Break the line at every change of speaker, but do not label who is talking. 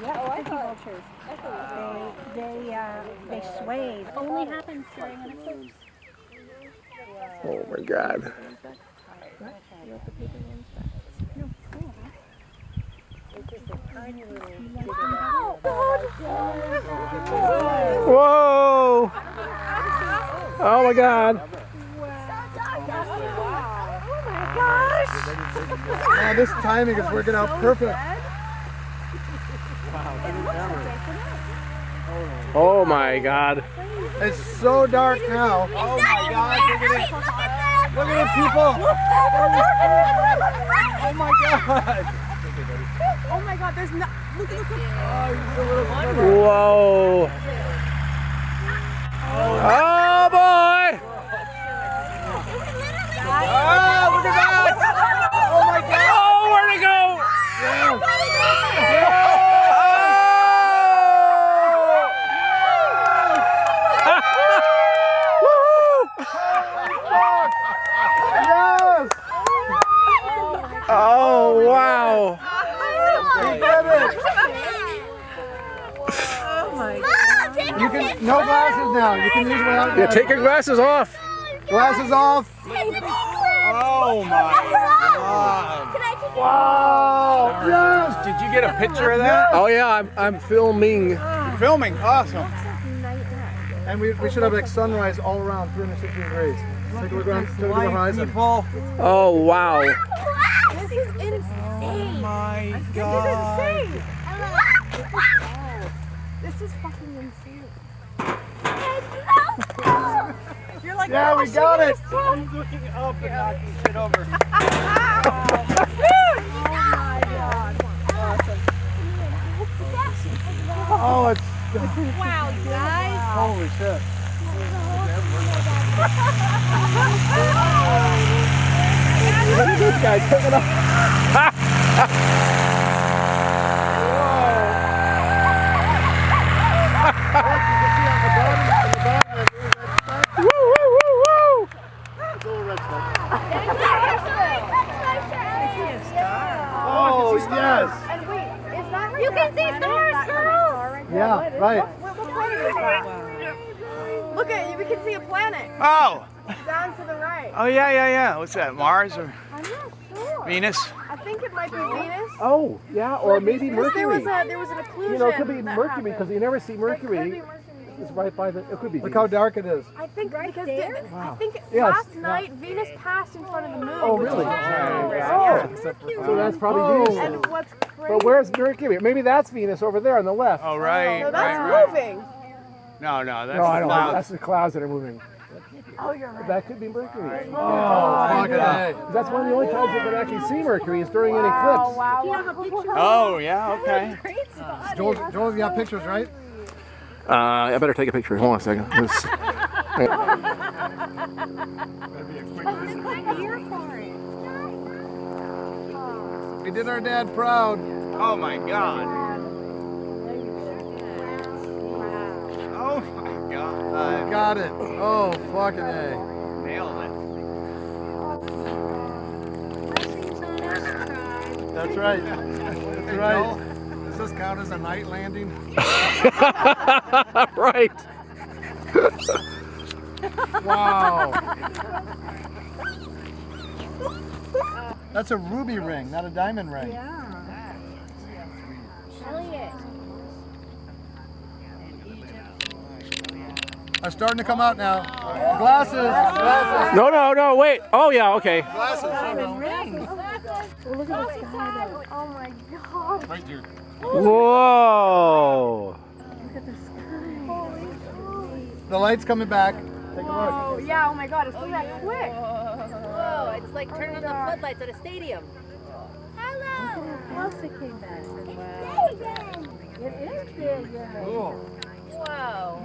Yeah, oh, Disney vultures. They swayed. Only happens during an eclipse.
Oh my God. Whoa! Oh my God!
Wow, this timing is working out perfect.
Oh my God!
It's so dark now.
Oh my God!
Look at it, people! Oh my God!
Oh my God! There's no. Look at the.
Whoa! Oh boy!
Oh, look at that! Oh my God!
Oh, where'd it go?
Yes!
Oh wow!
We did it! You can no glasses now. You can use without
Yeah,
glasses.
take your glasses off.
Glasses off.
Oh my God!
Wow! Yes!
Did you get a picture of that?
Oh yeah, I'm filming.
You're filming. Awesome.
And we should have like sunrise all around 360 degrees. Take a look around to the horizon.
Oh wow!
This is insane.
Oh my
This
God!
is insane. This is fucking insane. You're like,
Yeah, we got it.
I'm looking up and knocking shit over.
Oh my God. Awesome.
Oh, it's
Wow, you guys.
holy shit.
Look at this guy taking off. Woo woo woo woo!
Oh, yes.
And wait, is that you can see stars, girls.
Yeah, right.
What planet is that? Look at you. We can see a planet
Oh.
down to the right.
Oh yeah. What's that? Mars or
I'm not sure.
Venus?
I think it might be Venus.
Oh yeah, or maybe
Because
Mercury.
there was an occlusion.
You know, it could be
that
Mercury because
happened.
you never see
It could
Mercury.
be Mercury.
It's right by the. It could be.
Look how dark it is.
I think because
Wow.
I think
Yes.
last night Venus passed in front of the moon.
Oh
which is
really?
yeah.
So that's probably Venus.
And
then.
what's crazy?
But where's Mercury? Maybe that's Venus over there on the left.
Oh right.
No, that's
right.
moving.
No, that's
No, I don't know.
clouds.
That's the clouds that are moving.
Oh, you're right.
That could be Mercury.
Oh, fuck it.
That's one of the only times you can actually see Mercury is during an eclipse.
Wow.
Oh yeah. Okay.
Joel, you got pictures, right?
I better take a picture. Hold on a second.
We did our dad proud.
Oh my God. Oh my God.
Got it. Oh, fucking A.
Nailed it.
That's right. That's right. Does this count as a night landing?
Right.
Wow. That's a ruby ring, not a diamond ring. Are starting to come out now. Glasses.
No, wait. Oh yeah, okay.
Glasses.
Look at the sky though. Oh my God.
Right here.
Whoa.
Look at the sky.
The light's coming back. Take a look.
Oh yeah. Oh my God. It's that quick.
Whoa, it's like turning on the floodlights at a stadium.
Hello. How close it came back. It is big.
Cool.
Whoa.